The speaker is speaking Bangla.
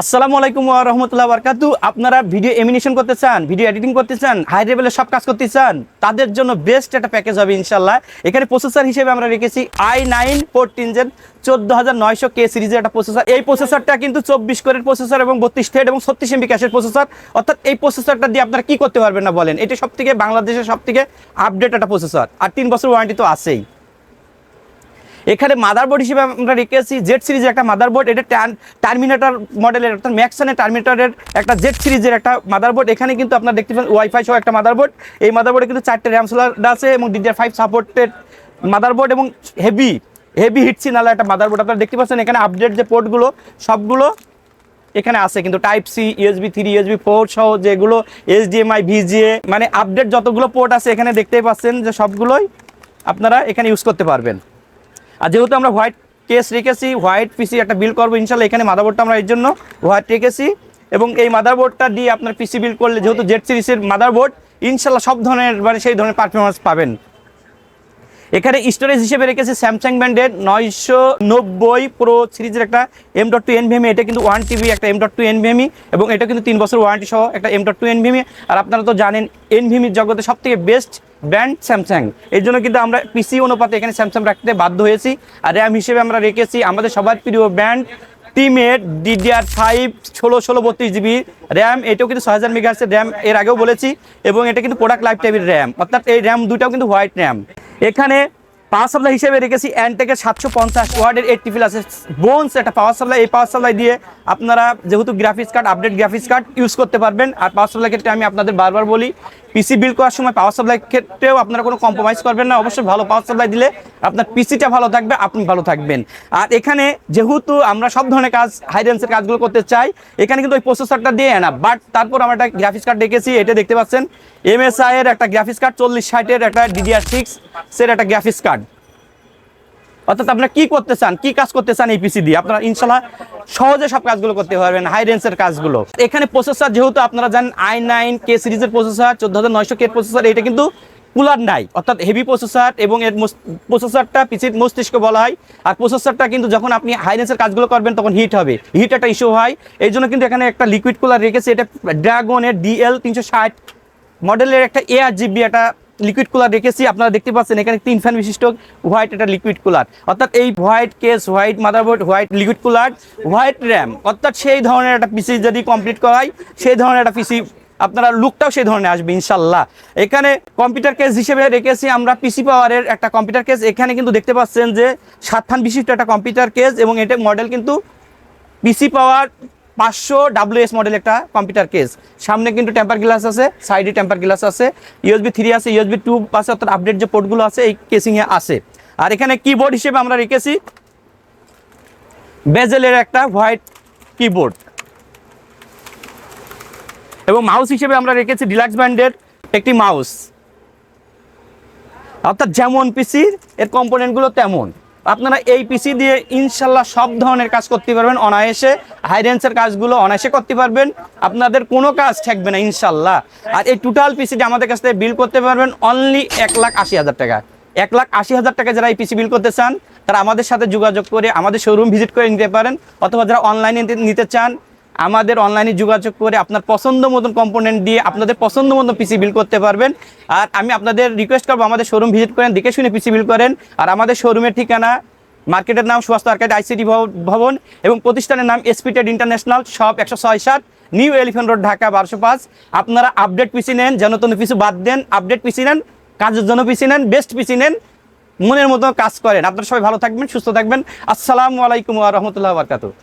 আসসালামু আলাইকুম ওয়া রাহমাতুল্লাহি ওয়া বারাকাতুহু। আপনারা ভিডিও এনিমেশন করতে চান, ভিডিও এডিটিং করতে চান, হাই লেভেলের সব কাজ করতে চান, তাদের জন্য বেস্ট একটা প্যাকেজ হবে ইনশাআল্লাহ। এখানে প্রসেসর হিসেবে আমরা রেখেছি i9 14 জেন 14900K সিরিজের একটা প্রসেসর। এই প্রসেসরটা কিন্তু 24 কোরের প্রসেসর এবং 32 থ্রেড এবং 36 MB ক্যাশের প্রসেসর। অর্থাৎ এই প্রসেসরটা দিয়ে আপনারা কি করতে পারবেন না বলেন? এটা সবথেকে বাংলাদেশের সবথেকে আপডেট একটা প্রসেসর, আর 3 বছর ওয়ারেন্টি তো আছেই। এখানে মাদারবোর্ড হিসেবে আমরা রেখেছি জেড সিরিজের একটা মাদারবোর্ড। এটা টার্মিনেটর মডেলের, অর্থাৎ ম্যাক্সনের টার্মিনেটরের একটা জেড সিরিজের একটা মাদারবোর্ড। এখানে কিন্তু আপনারা দেখতে পাচ্ছেন ওয়াইফাই সহ একটা মাদারবোর্ড। এই মাদারবোর্ডে কিন্তু 4টে র্যাম সোলার আছে এবং DDR5 সাপোর্টেড মাদারবোর্ড এবং হেভি হিট সিগন্যাল একটা মাদারবোর্ড। আপনারা দেখতে পাচ্ছেন এখানে আপডেট যে পোর্টগুলো সবগুলো এখানে আছে, কিন্তু টাইপ সি, USB 3, USB 4 সহ যেগুলো HDMI, VGA, মানে আপডেট যতগুলো পোর্ট আছে এখানে দেখতেই পাচ্ছেন যে সবগুলোই আপনারা এখানে ইউজ করতে পারবেন। আর যেহেতু আমরা হোয়াইট কেস রেখেছি, হোয়াইট পিসি একটা বিল্ড করবো ইনশাল্লাহ, এখানে মাদারবোর্ডটা আমরা এর জন্য হোয়াইট রেখেছি এবং এই মাদারবোর্ডটা দিয়ে আপনার পিসি বিল্ড করলে যেহেতু জেড সিরিজের মাদারবোর্ড ইনশাল্লাহ সব ধরনের মানে সেই ধরনের পারফরমেন্স পাবেন। এখানে স্টোরেজ হিসেবে রেখেছি স্যামসাং ব্র্যান্ডের 990 প্রো সিরিজের একটা M.2 NVMe। এটা কিন্তু 1TB একটা M.2 NVMe এবং এটা কিন্তু 3 বছর ওয়ারেন্টি সহ একটা M.2 NVMe। আর আপনারা তো জানেন NVMe জগতে সব থেকে বেস্ট ব্র্যান্ড স্যামসাং, এই জন্য কিন্তু আমরা পিসি অনুপাতে এখানে স্যামসাং রাখতে বাধ্য হয়েছি। আর র্যাম হিসেবে আমরা রেখেছি আমাদের সবার প্রিয় ব্র্যান্ড টিমের DDR5 1632GB র্যাম। এটাও কিন্তু 6000 MHz র্যাম, এর আগেও বলেছি, এবং এটা কিন্তু প্রোডাক্ট লাইফ টাইমের র্যাম, অর্থাৎ এই র্যাম দুটাও কিন্তু হোয়াইট র্যাম। এখানে পাওয়ার সাপ্লাই হিসেবে রেখেছি অ্যান্টেকের 750 ওয়াটের 80 প্লাস বোনস একটা পাওয়ার সাপ্লাই। এই পাওয়ার সাপ্লাই দিয়ে আপনারা যেহেতু graphics card, update graphics card use করতে পারবেন। আর পাওয়ার সাপ্লাই ক্ষেত্রে আমি আপনাদের বারবার বলি, পিসি বিল্ড করার সময় পাওয়ার সাপ্লাই ক্ষেত্রেও আপনারা কোনো কম্প্রোমাইজ করবেন না। অবশ্যই ভালো পাওয়ার সাপ্লাই দিলে আপনার পিসিটা ভালো থাকবে, আপনি ভালো থাকবেন। আর এখানে যেহেতু আমরা সব ধরনের কাজ, হাই রেঞ্জের কাজগুলো করতে চাই, এখানে কিন্তু ওই প্রসেসরটা দিয়ে না, বাট তারপর আমরা একটা গ্রাফিক্স কার্ড রেখেছি। এটা দেখতে পাচ্ছেন MSI এর একটা গ্রাফিক্স কার্ড, 4060-এর একটা DDR6 এর একটা গ্রাফিক্স কার্ড। অর্থাৎ আপনারা কি করতে চান, কি কাজ করতে চান এই পিসি দিয়ে, আপনারা ইনশাল্লাহ সহজে সব কাজগুলো করতে পারবেন, হাই রেঞ্জের কাজগুলো। এখানে প্রসেসর যেহেতু আপনারা জানেন i9K সিরিজের প্রসেসর, 14900K প্রসেসর, এটা কিন্তু কুলার নাই, অর্থাৎ হেভি প্রসেসর, এবং এর প্রসেসরটা পিসির মস্তিষ্ক বলা হয়। আর প্রসেসরটা কিন্তু যখন আপনি হাই রেঞ্জের কাজগুলো করবেন তখন হিট হবে, হিট একটা ইস্যু হয়। এই জন্য কিন্তু এখানে একটা লিকুইড কুলার রেখেছে। এটা ড্রাগনের DL360 মডেলের একটা ARGB একটা লিকুইড কুলার রেখেছি। আপনারা দেখতে পাচ্ছেন এখানে 3 ফ্যান বিশিষ্ট হোয়াইট একটা লিকুইড কুলার। অর্থাৎ এই white case, white motherboard, white liquid cooler, white RAM, অর্থাৎ সেই ধরনের একটা পিসি যদি কমপ্লিট করা হয়, সেই ধরনের একটা পিসি আপনারা লুকটাও সেই ধরনের আসবে ইনশাল্লাহ। এখানে কম্পিউটার কেস হিসেবে রেখেছি আমরা পিসি পাওয়ারের একটা কম্পিউটার কেস। এখানে কিন্তু দেখতে পাচ্ছেন যে 7 ফ্যান বিশিষ্ট একটা কম্পিউটার কেস, এবং এটা মডেল কিন্তু পিসি পাওয়ার 500 WS মডেল একটা কম্পিউটার কেস। সামনে কিন্তু টেম্পার গ্লাস আছে, সাইডে টেম্পার গ্লাস আছে, USB 3 আছে, USB 2 আছে, অর্থাৎ আপডেট যে পোর্টগুলো আছে এই কেসিংয়ে আছে। আর এখানে কিবোর্ড হিসেবে আমরা রেখেছি বেজেলের একটা হোয়াইট কিবোর্ড, এবং মাউস হিসেবে আমরা রেখেছি ডিলাক্স ব্র্যান্ডের একটি মাউস। অর্থাৎ যেমন পিসির এর কম্পোনেন্টগুলো তেমন আপনারা এই পিসি দিয়ে ইনশাল্লাহ সব ধরনের কাজ করতে পারবেন অনায়াসে, হাই রেঞ্জের কাজগুলো অনায়াসে করতে পারবেন, আপনাদের কোনো কাজ থাকবে না ইনশাল্লাহ। আর এই টোটাল পিসিটা আমাদের কাছ থেকে বিল করতে পারবেন অনলি 1,80,000 টাকা। 1,80,000 টাকা যারা এই পিসি বিল করতে চান তারা আমাদের সাথে যোগাযোগ করে আমাদের শোরুম ভিজিট করে নিতে পারেন, অথবা যারা অনলাইনে নিতে চান আমাদের অনলাইনে যোগাযোগ করে আপনার পছন্দ মতন কম্পোনেন্ট দিয়ে আপনাদের পছন্দ মতন পিসি বিল করতে পারবেন। আর আমি আপনাদের রিকোয়েস্ট করবো আমাদের শোরুম ভিজিট করেন, দেখে শুনে পিসি বিল করেন। আর আমাদের শোরুমের ঠিকানা, মার্কেটের নাম সুস্বাস্থ্য আর্কেড ICT ভবন, এবং প্রতিষ্ঠানের নাম SP Trade international, shop 106-7, new elephant road, Dhaka 1205। আপনারা আপডেট পিসি নেন, যেন তেন পিসি বাদ দেন, আপডেট পিসি নেন, কাজের জন্য পিসি নেন, বেস্ট পিসি নেন, মনের মতো কাজ করেন। আপনারা সবাই ভালো থাকবেন, সুস্থ থাকবেন। আসসালামু আলাইকুম ওয়া রাহমাতুল্লাহি ওয়া বারাকাতুহু।